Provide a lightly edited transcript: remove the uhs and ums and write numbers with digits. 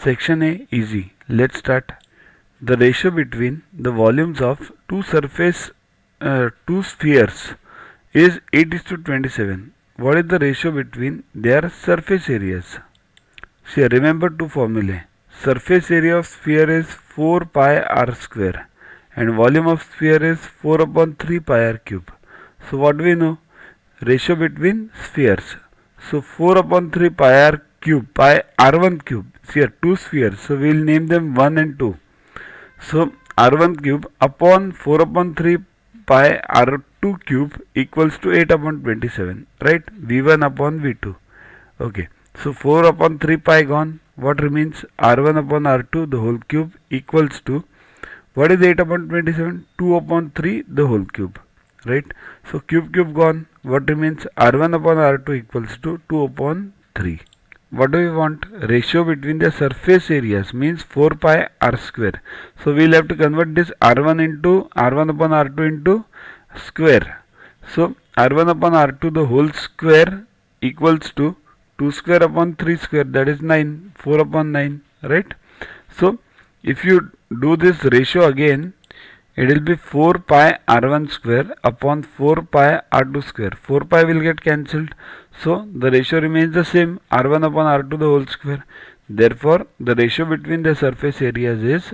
Section A, easy. Let's start. The ratio between the volumes of two spheres is 8:27. What is the ratio between their surface areas? See, remember two formulae. Surface area of sphere is 4 pi r square and volume of sphere is 4 upon 3 pi r cube. So what we know? Ratio between spheres. So 4 upon 3 pi r cube, pi r1 cube. See here, two spheres. So we will name them 1 and 2. So r1 cube upon 4 upon 3 pi r2 cube equals to 8 upon 27. Right? v1 upon v2. Okay. So 4 upon 3 pi gone. What remains? r1 upon r2 the whole cube equals to, what is 8 upon 27? 2 upon 3 the whole cube. Right? So cube gone. What remains? r1 upon r2 equals to 2 upon 3. What do we want? Ratio between the surface areas means 4 pi r square. So we will have to convert this r1 into r1 upon r2 into square. So r1 upon r2 the whole square equals to 2 square upon 3 square, that is 9, 4 upon 9, right? So if you do this ratio again, it will be 4 pi r1 square upon 4 pi r2 square. 4 pi will get cancelled. So the ratio remains the same, r1 upon r2 the whole square. Therefore the ratio between the surface areas is